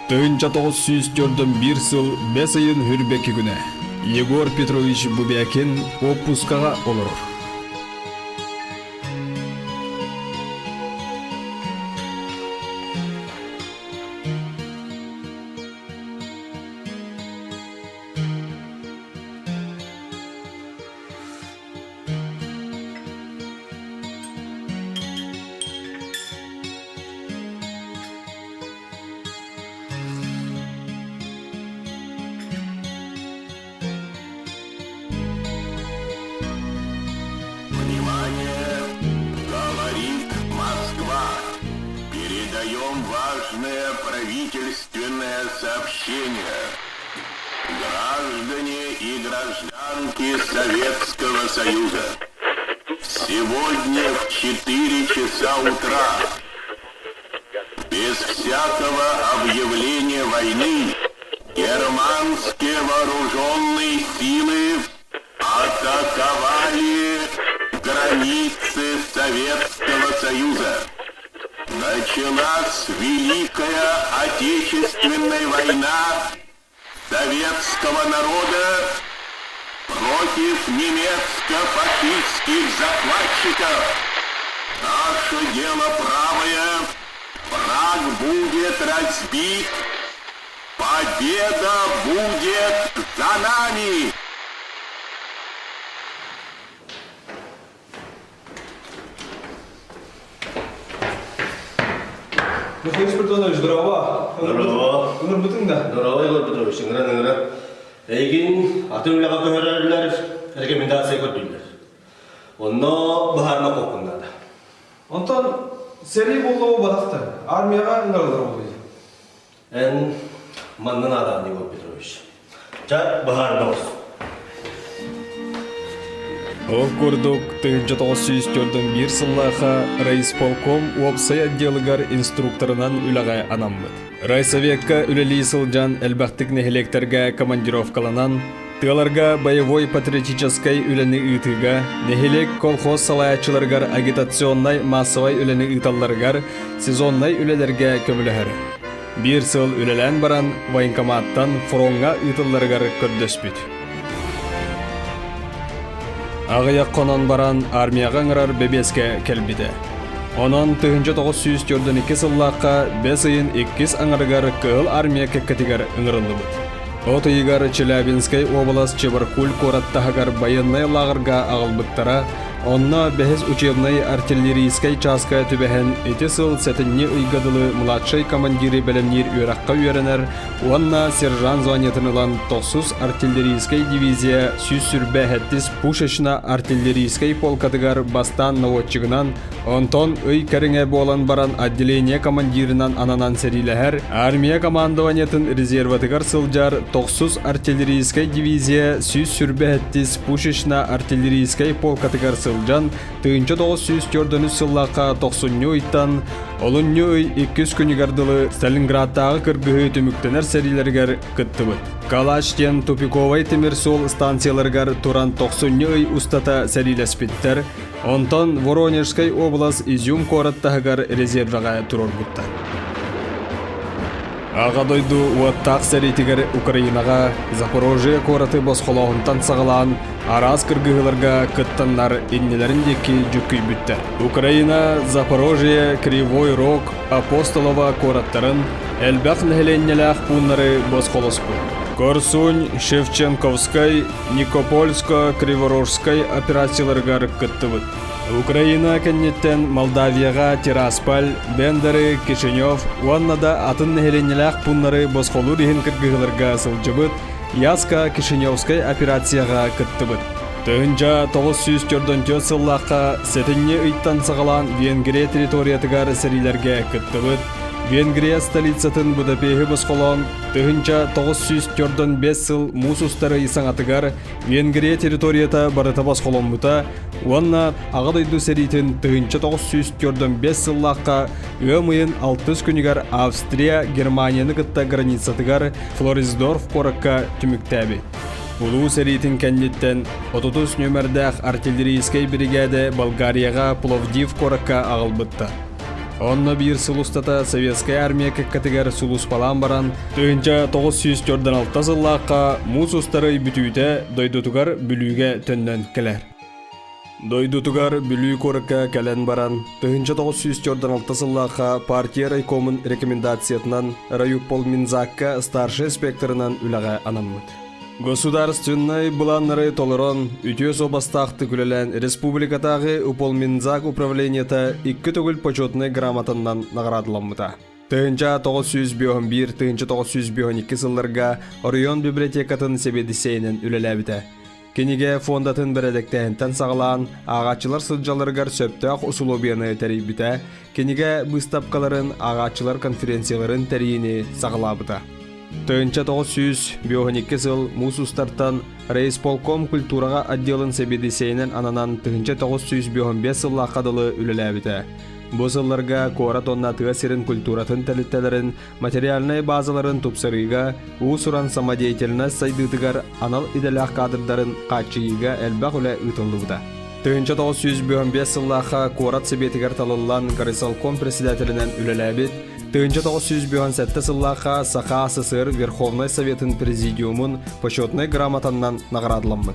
Тыынча 941 сыл 5 айын хүрбеки күнә. Егор Петрович Бубякин отпускага олор. Передаем важное правительственное сообщение. Граждане и гражданки Советского Союза, сегодня в 4 часа утра, без всякого объявления войны, германские вооруженные силы атаковали границы Советского Союза. Началась Великая Отечественная война советского народа против немецко-фашистских захватчиков. Наше дело правое, враг будет разбит, победа будет за нами. Михаил Спиртонович, здорово. Здорово. Өмір бүтін да? Здорово, Егор Петрович. Ыңгыран. Эгин атын үлага көрәрләр, рекомендация көрдүләр. Онно бахарма кокундада. Онтан сери болуы бадақта. Армияға ыңғарылар болуы. Эн маннан адам, Егор Петрович. Ча бахарма болсын. Ол көрдік 1941 сыллаға райисполком уапсай отделыгар инструкторынан үлағай анаммыд. Райсоветка үлелі сылжан әлбәқтік нехелектерге командировкаланан, тыларга боевой патриотической үләні үтіға, нехелек колхоз салаячыларгар агитационнай массовай үләні үталларгар сезоннай үлелерге көмілігір. Bir сыл үлелән баран военкоматтан фронға үталларгар көрдөспүт. Ағаяқ қонан баран армияға ыңырар бебеске келбіді. Онан 1942 сыллаққа 5 айын 2 аңырғар кыл армия кәккетігер ыңырылы бұд. Оты егар Челябинскай область Чебаркуль кораттағығар байыннай лағырға ағылбыттара, онна бәхіз учебнай артиллерийскай часка түбәхен эти сыл сәтінне ұйғадылы младшай командиры бәлемнер үйраққа үйерінер, онна сержан званетінылан 9 артиллерийскай дивизия сүрбә хәттіс пушечна артиллерийскай полкатыгар бастан наводчығынан, онтон өй кәріңе болан баран отделение командирынан ананан сәриләхәр, армия командованетін резерватыгар сылжар 9 артиллерийскай дивизия сүрбә хәттіс пушечна артиллерийскай полкатыгар сылжан 1904 сыллақа 90 ұйттан олынны өй 200 күнігардылы Сталинградтағы кіргігі түміктенер сәрилергер күттібіт. Калаштен Тупиковай темірсол станцияларгар туран 90 өй ұстата сәрилеспіттер, онтан Воронежскай область Изюм кораттағығар резерваға тұрор бұтта. Ағадойду уаттақ сәритігер Украинаға Запорожия кораты босқолауынтан сағылан араз кіргіғыларға күттаннар иннелеріндекі жүккүй бүттер. Украина, Запорожия, Кривой Рог, Апостолова кораттарын әлбәқ нәхеленнеләқ пуннары босқолоспы. Корсунь, Шевченковскай, Никопольско, Криворожскай операцияларғар күттібіт. Украина кәннеттен Молдавияға Тирасполь, Бендері, Кишинев, уаннада атын нәхеленнеләқ пуннары босқолу дейін кіргіғыларға сылжыбыт, Яска Кишиневскай операцияға күттібіт. Тыынча 904 сыллаққа сәтінне ұйттан сағалан Венгрия территориятығар сәрилерге күттібіт. Венгрия столицатын Будапехи босқолон, тыынча 904 сыл мусустары исаңатыгар Венгрия территорията барыта босқолон бұта, уанна ағадойду сәритін тыынча 904 сыллаққа өмайын 600 күнігар Австрия, Германияны кытта границатыгар Флорисдорф коракка түміктәбі. Улуу сәритін кәннеттен 30 нөмірдәқ артиллерийскай бригады Болгарияға Пловдив коракка ағылбытта. Онна бир сулустата советская армия кеккетигер сулус балан баран, тыынча 946 сыллаққа мус устары бүтүйте дойдутугар бүлүүге төннөн келер. Дойдутугар бүлүү корыкка кэлен баран, тыынча 946 сыллаққа партия райкомын рекомендациятынан райуппол Минзакка старший инспекторынан үләгә анаммыт. Государственный буланнары толырон, үтөс обастақты күлелен республикатағы Уполминзак управлениета 2 төгіл почетный грамотаннан наградыламмыта. Тыынча 951, тыынча 952 сылларга Орион библиотекатын себедисейнен үлеләбіті. Кенеге фондатын бередектәһентен сағылан, ағачылар сылжаларгар сөптәқ усулобияны тәрейбіті, кенеге бұстапкаларын ағачылар конференцияларын тәрейіні сағылабыта. Тыынча 952 сыл мусустартан райисполком культураға отделын себедисейнен ананан тыынча 955 сылла қадылы үлеләбіті. Бу сылларга кора тонна тыасырын культуратын тәліттелерін, материальный базаларын тупсырыга, усуран самодеятельность сайдытыгар анал иделях кадрдарын қачыйга әлбәқ үлі ұтылдыда. Тыынча 955 сыллаға корат себетігер талылан Горисполком председателінен үлеләбіт, тыынча 957 сыллаға Саха СССР Верховный Советын Президиумын почетный грамотаннан наградыламмыт.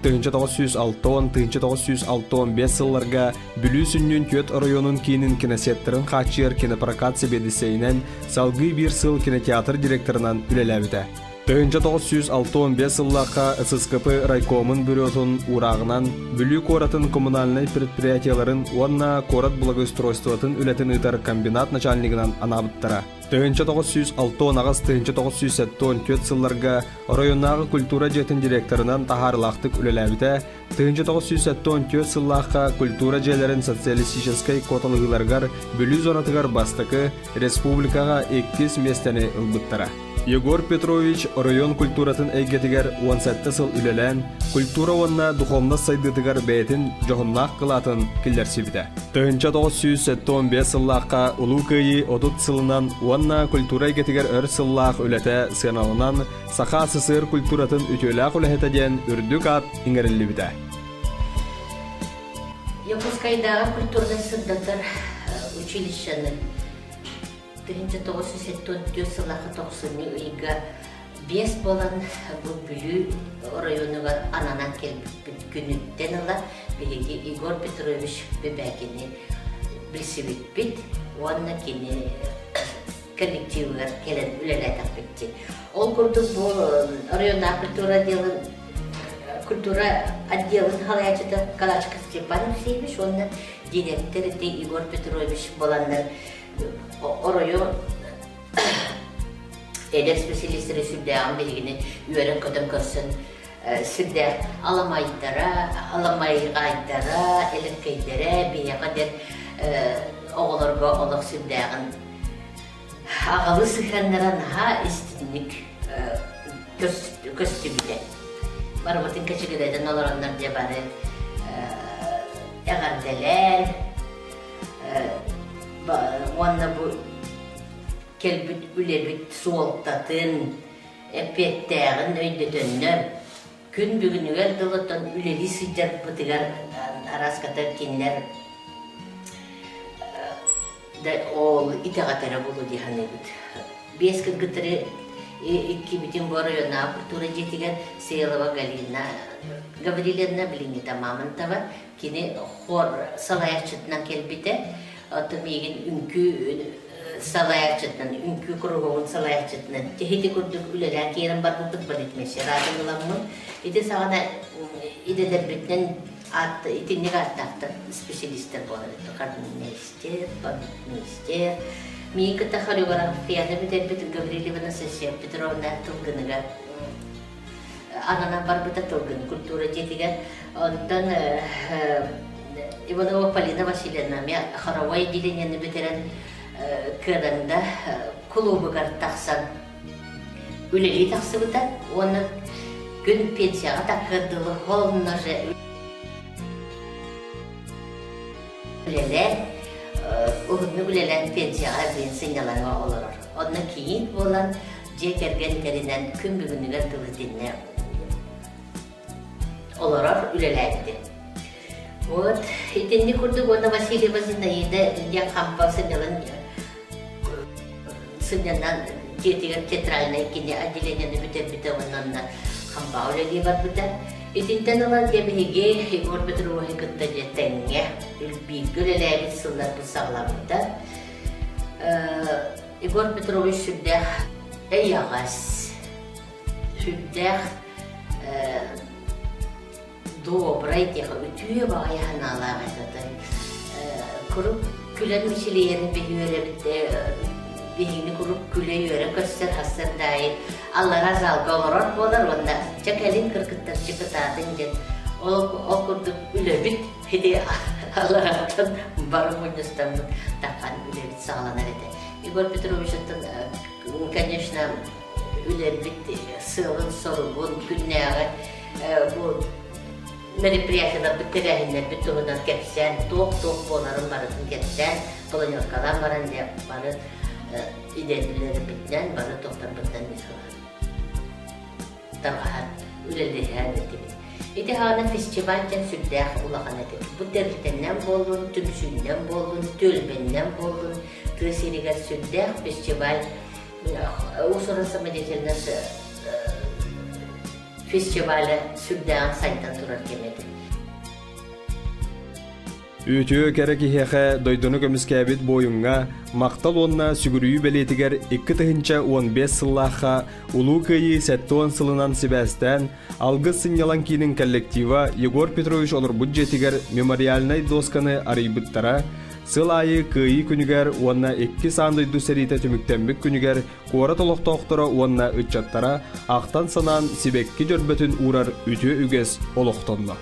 Тыынча 906, тыынча 965 сылларга бүлүү сүннүн төт районун кейнин киносеттерин қачыр кинопрокат себедисейнен салгы бир сыл кинотеатр директорынан үлеләбіті. Тыынча 965 сыллақа ССКП райкомын бюротун урағынан бүлүү коратын коммунальный предприятияларын онна корат благоустройствотын үлетін ытар комбинат начальнигынан анабыттара. Тыынча 906 ағыз тыынча 974 сылларга районнағы культура жетін директорынан тахарлақтық үлеләбіті, тыынча 974 сыллаққа культура жерлерін социалистическай коталығыларгар бүлүү зонатығар бастықы республикаға 2 местені ұлбыттара. Егор Петрович район культуратын әйгетігер 17 сыл үлелән, культура онна духовнас сайдытыгар бәйтін жоғыннақ қылатын келдерсібіді. Тыынча 975 сыллаққа ұлу көйі 30 сылынан онна культура әйгетігер өр сыллақ үләті сыналынан Саха СССР культуратын үтеләқ үләхетеден үрдік ат иңерілі біді. Якутскайдағы культурный сындатар училищаны 1974 сылақы 90 үйгі 5 болан бұл бүлі районуға ананан келбіт күніттен ала білеге Егор Петрович бәбәкені білсібіт біт, онына кені коллективігер келен үлелі айтақ бітті. Ол күрдік бұл районна культура отделын халайчыда Калачка Степанов Сейбіш, онына директоры Егор Петрович боландар Оройо элек специалисттері сүрдәғын белгіні үйерін көтім көрсін сүрдәғ аламайға айттара, әлеккейдері, бейеға дер оғыларға олық сүрдәғын ағалы сықранларан істінік көсті біде. Барбатын кәчігілерден оларанлар де бары әғарделер, онна бұл келбіт, үлебіт, суолттатын, әпеттәғін өйдетөннер, күн бүгінігер дұлыттан үлелі сыйдар бұтығар араскатар кенлер ол итағатары болу дейханы бұд. Бескі ғытыры екі бүтін боройына культура жетігер Сейлова Галина Гаврилевна біліңі тамамынтава кені хор салаяқчытынан келбіті аты меген үнкі салаяқчытынан, үнкі күрғығын салаяқчытынан техеті күрдік үлелер кейрін бар бұлдық бір етмесі радыңыламын. Еті сағана едедер бітінен атты, етіннік аттақты специалистер болар. Қардын-министер, бабит-министер. Мен күтті хореографияны бітер бітін Гаврилевна Сесия Петровна тұлғыныға анана бар бұта тұлғын культура жетігер. Ондан Иванова Полина Васильевна, мен Харавай деленені бітірен кірінде клубығар тақсан үлелі тақсы бұта, оны күн пенсияға тақырдылы қолына же үлелер, ұғынны үлелер пенсияға бейін сыңдаланға олар. Оны кейін болан же кергентерінен күн бүгінігер дылы денне олар үлелерді. Вот, итинни курдук оны Васильева Зинаида я кампа сынянан жетигер театральный кине отделениені бүтер оннан кампа олеги бар бүтер. Итинтен алар дебиге Егор Петрович кытта жетенге үлбийгүл элебит сыллар бусагламыта. Егор Петрович сүрдэх эйягас, сүрдэх добрый теха ütüye bağıyan Allah'a zaten. Kurup gülen misilyerin behiyöre bitti, behini kurup güle yöre köster hasır dahi. Allah razalga olur bolar onda. Çakalin kırkıttar çıkıtadın jet. O kurduk üle bit. Hedi Allah razalga barım oynastamın takan üle bit sağlanar edi. Igor Petrovic'in конечно üle bit sığın sorgun günlere bu meripiyatında bitirehinler bütününden geçsen, toq boların barıdın geçsen, kolonyaskadan baran diye barı idedileri bitten, barı toqtan bitten mesela. Tabahat, üleliher dedim. İdihana festivalden sürdüğü ulağan edim. Bu dergiden bolun, tümsünden bolun, tölbenden bolun, tığsiriger sürdüğü festival, uluslararası medyatilnası festivale sürdüğün saytan turar kemedi. Ütü kereki hehe doydunu kömüskebit boyunga maqtal onna sügürüyü beletiger 2 tığınca 15 sıllaqa ulu kıyı 7 sılınan sibestten algı sinyalan kinin kollektiva Егор Петрович olur budjetiger memorialnay doskanı arayıbıttara sıl ayı kıyı күнігер onna 2 sandıydı serite tümüktenbik күнігер kora toloqtoqtara onna ıtçattara aqtan sanan sibekkijörbötün uğrar ütü üges oloqtonla.